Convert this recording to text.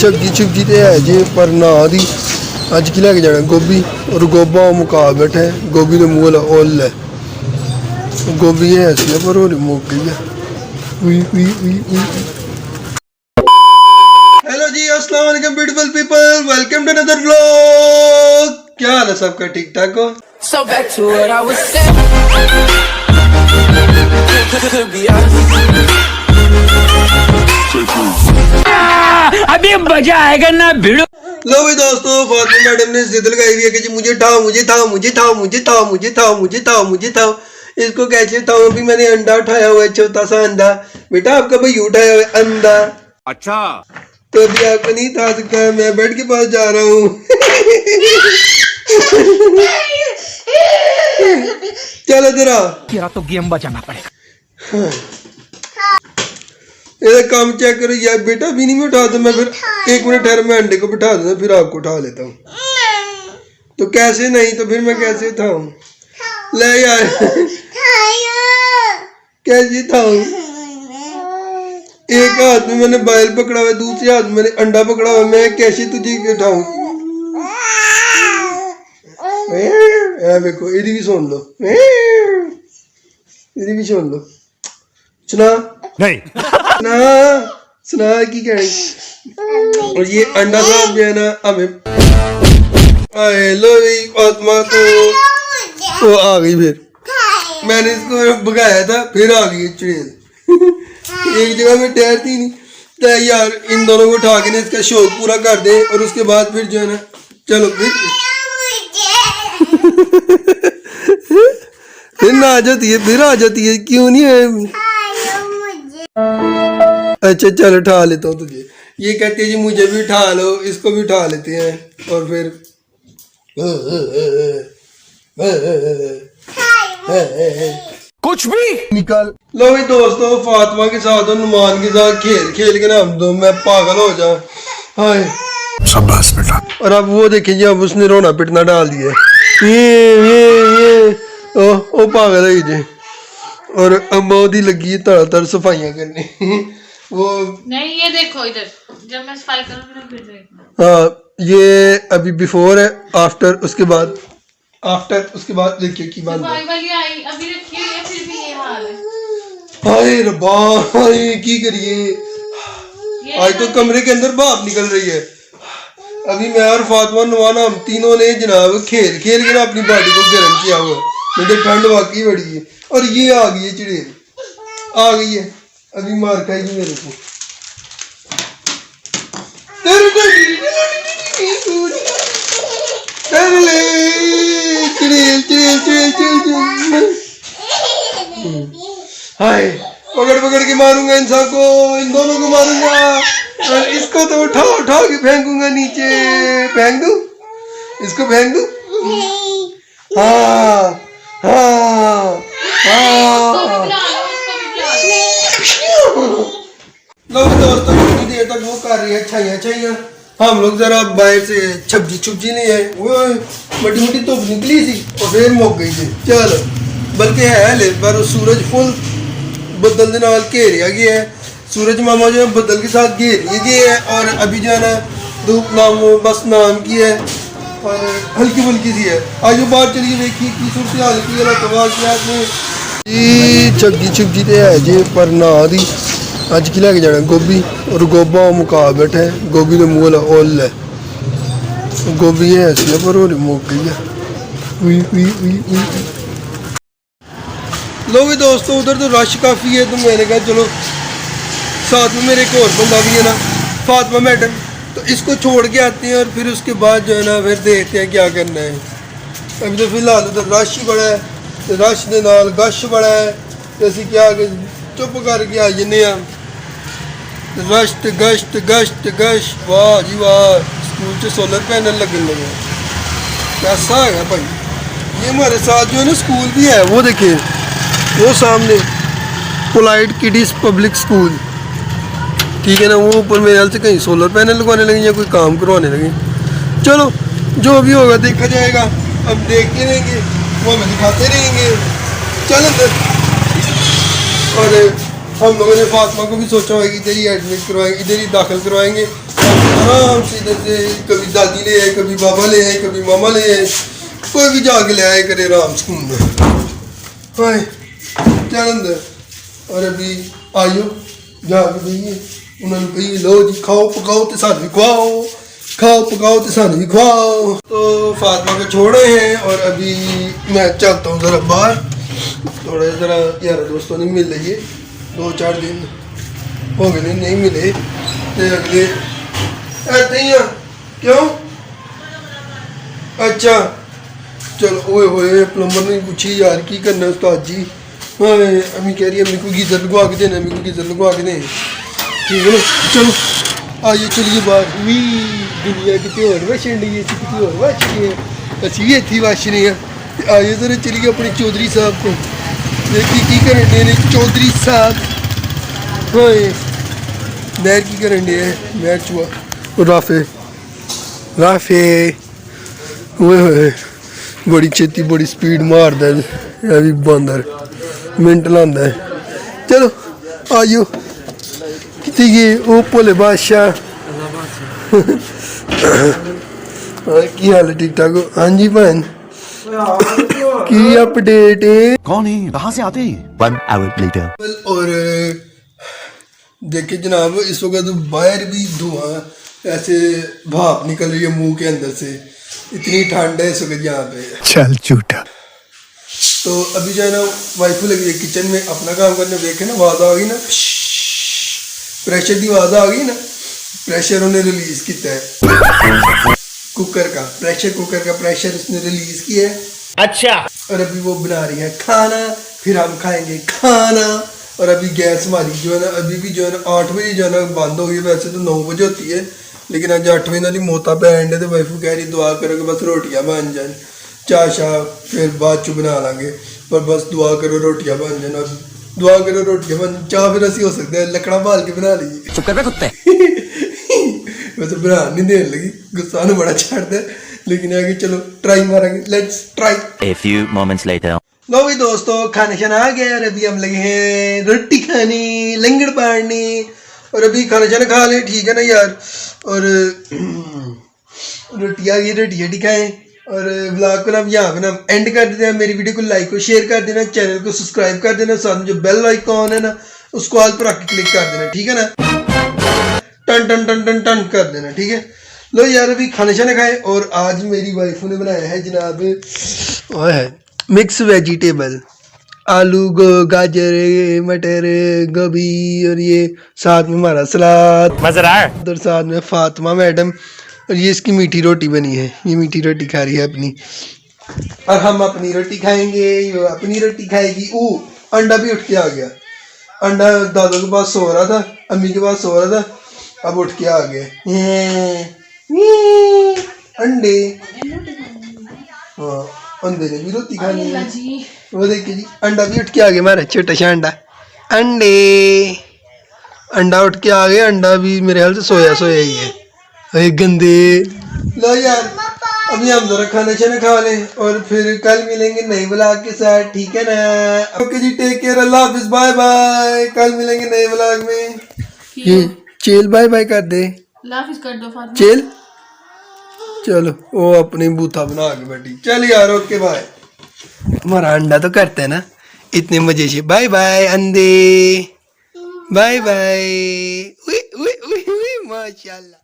झग्गी झुग्गी तो है जी पर ना दी अज की लैके जाना गोभी और गोबा मुका बैठे गोभी के मूल ओल है गोभी है ऐसी है पर वो मुक गई है। हेलो जी अस्सलाम वालेकुम beautiful people welcome to another vlog. क्या हाल है सबका ठीक ठाक हो? So back to what I was saying. Could be us. अभी मजा आएगा ना भिड़ो। लो भाई दोस्तों फातिमा मैडम ने जिद लगाई हुई है कि जी मुझे ठाओ मुझे ठाओ मुझे ठाओ मुझे ठाओ मुझे ठाओ मुझे ठाओ मुझे ठाओ। इसको कैसे उठाऊं? अभी मैंने अंडा उठाया हुआ है छोटा सा अंडा। बेटा आपका भाई उठाया हुआ है अंडा। अच्छा तो अभी आपको नहीं उठा सकता मैं बेड के पास जा रहा हूँ। चलो जरा तेरा तो गेम बचाना पड़ेगा। ये काम चेक करो यार बेटा भी नहीं मैं उठा दूं मैं फिर 1 मिनट ठहर मैं अंडे को बिठा दूंगा फिर आपको उठा लेता हूँ। तो कैसे नहीं तो फिर मैं कैसे उठाऊं? ले यार कैसे उठाऊं? एक हाथ में मैंने बाइल पकड़ा हुआ दूसरे हाथ में मैंने अंडा पकड़ा हुआ मैं कैसे तुझे उठाऊं? देखो इधर भी सुन लो इधर भी सुन लो सुना नहीं ना सुना की कह और ये अंडा साहब जो है ना हमें लो आत्मा को वो आ गई फिर मैंने इसको भगाया था फिर आ गई चुड़ैल। एक जगह में ठहरती नहीं तो यार इन दोनों को उठा के ना इसका शौक पूरा कर दे और उसके बाद फिर जो है ना चलो फिर ना आ जाती है फिर आ जाती है क्यों नहीं है? अच्छा चल उठा लेता हूँ तुझे। ये कहते हैं जी मुझे भी उठा लो इसको भी उठा लेते हैं और फिर कुछ भी निकल लो भाई दोस्तों फातिमा के साथ और नुमान के साथ खेल खेल के ना हम दो मैं पागल हो जाऊं। हाय शाबाश बेटा। और अब वो देखें जी अब उसने रोना पिटना डाल दिया ये ओ पागल है जी। और अम्मा दी लगी तड़ सफाइयाँ करने वो नहीं ये देखो इधर जब मैं सफाई करूंगी फिर देखना। हाँ ये अभी बिफोर है आफ्टर उसके बाद देखिए की बात सफाई वाली आई अभी रखी हुई है फिर भी ये हाल है। हाय रब्बा हाय की करिए आज तो कमरे के अंदर भाप निकल रही है। अभी मैं और फातिमा नुमाना हम तीनों ने जनाब खेल खेल के ना अपनी बॉडी को गर्म किया हुआ मुझे ठंड वाकई बड़ी है। और ये आ गई है चुड़ैल आ गई है अभी मार खाएगी मेरे को। हाय पकड़ पकड़ के मारूंगा इंसान को इन दोनों को मारूंगा और इसको तो उठा उठा के फेंकूंगा नीचे। फेंक दूं इसको फेंक दूं? हाँ हाँ लोग दोस्तों कितनी देर तक वो कर रही है छाइयाँ हम लोग जरा बाहर से छब्जी नहीं है वो मोटी मोटी धुप निकली थी और फिर मुक गई थी। चलो बल्कि है ले पर सूरज फुल बदल के नाल घेरिया गया है। सूरज मामा जो है बदल के साथ घेरिए गए है और अभी जो है ना धूप नाम बस नाम की है और हल्की फुल्की सी है। आज वो बाहर चलिए देखिए की सूरत हाल की झग्गी झुग्गी तो है जी पर ना दी अज की लैके जाना गोभी और गोबा मुका बैठे गोभी के मूल ओल है गोभी है ऐसी है पर वो मुक गई है। लो भी दोस्तों उधर तो रश काफ़ी है तो मैंने कहा चलो साथ में मेरे एक और बंदा भी है ना फातिमा मैडम तो इसको छोड़ के आते हैं और फिर उसके बाद जो है ना फिर देखते हैं क्या करना है। अभी तो फिलहाल उधर रश ही बड़ा है तो रश के नाल गश बड़ा है तो असी क्या चुप करके आ जाने रश्त गश्त गश्त गश वाह जी वाह स्कूल से सोलर पैनल लगने लगे कैसा है भाई। ये हमारे साथ जो है ना स्कूल भी है वो देखिए वो सामने पोलाइट किडीज पब्लिक स्कूल ठीक है ना वो ऊपर मेरे ख्याल से कहीं सोलर पैनल लगवाने लगे या कोई काम करवाने लगे। चलो जो भी होगा देखा जाएगा अब देखते रहेंगे वो हमें दिखाते रहेंगे। चल अंदर और हम लोगों ने फातिमा को भी सोचा होगा कि इधर ही एडमिट करवाएंगे इधर ही दाखिल करवाएंगे आराम से इधर से कभी दादी ले आए, कभी बाबा ले आए, कभी मामा ले आए, कोई भी जाके ले आए करे आराम से घूमना। हाय क्या अंदर और अभी आयो जाके भैया उन्होंने कही लो जी खाओ पकाओ तो साथ भी खुआओ, खाओ पकाओ तो साथ भी खुआओ। तो फातिमा को छोड़े हैं और अभी मैं चलता हूँ ज़रा बाहर, थोड़ा ज़रा यार दोस्तों नहीं मिल रही है, 2-4 दिन हो गए नहीं मिले तो अगले ऐसे ही हैं। क्यों? अच्छा चलो ओए होए प्लम्बर ने पूछी यार की करना उस्ताद जी। हाँ अम्मी कह रही है मेरे को गीज़र लगवा के देना, मेरे को गीज़र लगवा के दें। ठीक है ना, चलो आइए चलिए बाहर। वी दुनिया कितनी और वैसे नहीं है, कितनी और वैसे नहीं है, अच्छी भी थी वैसे नहीं है। आइए ज़रा चलिए अपने चौधरी साहब को देखिए की करें चौधरी साहब। हाँ नहर की करें मैच हुआ राफे राफे ओए बड़ी छेती बड़ी स्पीड मारदा है अभी बंदर मिनट लांदा है। चलो आइयो कितने गए ओ भोले बादशाह। की हाल है ठीक ठाक हो? हाँ जी भैन की अपडेट है? कौन है, कहाँ से आते हैं? 1 hour later. और देखिए जनाब इस वक्त बाहर भी धुआं ऐसे भाप निकल रही है मुंह के अंदर से, इतनी ठंड है इस वक्त यहाँ पे। चल झूठा। तो अभी जो है ना वाइफू लगी है किचन में अपना काम करने, देखे ना आवाज़ आ गई ना, प्रेशर की आवाज़ आ गई ना, प्रेशर उन्हें रिलीज किया है कुकर का, प्रेशर कुकर का प्रेशर उसने रिलीज किया है। अच्छा और अभी वो बना रही है खाना, फिर हम खाएंगे खाना। और अभी गैस हमारी जो है ना अभी भी जो है ना 8 बजे जो है ना बंद हो गई, वैसे तो 9 बजे होती है लेकिन अज 8 बजे की मोता पैंड है। तो वाइफू कह रही दुआ करो कि बस रोटियां बन जाए, चाह शाह फिर बाद चो बना लाँगे, पर बस दुआ करो रोटियां बन जाए, दुआ करो रोटियां बन, चाह फिर असी हो सकते हैं लकड़ा बाल के बना लीजिए। चुप कर कुत्ते। वैसे बना नहीं देने लगी, गुस्सा ने बड़ा छाड़ता है लेकिन है कि चलो ट्राई मारेंगे, let's try. A few moments later. लो भी दोस्तों खाना शाना आ गया और अभी हम लगे हैं रोटी खाने, लंगड़ पाड़ने। और अभी खाना शाना खा लें, ठीक है ना यार। और रोटी आ गई, रोटी खाएं और ब्लॉग को ना यहाँ पे ना एंड कर देते हैं। मेरी वीडियो को लाइक और शेयर कर देना, चैनल को सब्सक्राइब कर देना, साथ में जो बेल आइकॉन है ना उसको ऑल पर आके क्लिक कर देना, ठीक है ना, टन टन टन टन टन कर देना, ठीक है। लो यार अभी खाना शाना खाए और आज मेरी वाइफ ने बनाया है जनाब मिक्स वेजिटेबल, आलू गाजर मटर गोभी और ये साथ में हमारा सलाद मज़ा आ रहा है, और साथ में फातिमा मैडम और ये इसकी मीठी रोटी बनी है, ये मीठी रोटी खा रही है अपनी और हम अपनी रोटी खाएंगे, ये अपनी रोटी खाएगी। अंडा भी उठ के आ गया, अंडा दादा के पास सो रहा था, अम्मी के पास सो रहा था, अब उठ के आ गए अंडे। हाँ अंडे ने भी रोटी खानी है, वो देखिए जी अंडा भी उठ के आ गया हमारा छोटा सा अंडा, अंडा उठ के आ गया, अंडा भी मेरे ख्याल से सोया ही है। अरे गंदे लो यार अभी हम जरा खाना शाना खा लें और फिर कल मिलेंगे नए ब्लॉग के साथ, ठीक है ना। ओके जी टेक केयर, अल्लाह हाफिज, बाय बाय, कल मिलेंगे नए ब्लॉग में। ये चेल बाय बाय कर दे, लाफिज कर दो फातिमा। चेल चलो वो अपनी बूथा बना के बैठी, चल यार ओके बाय। हमारा अंडा तो करते है ना इतने मजे से, बाय बाय अंडे, बाय बाय, माशाल्लाह।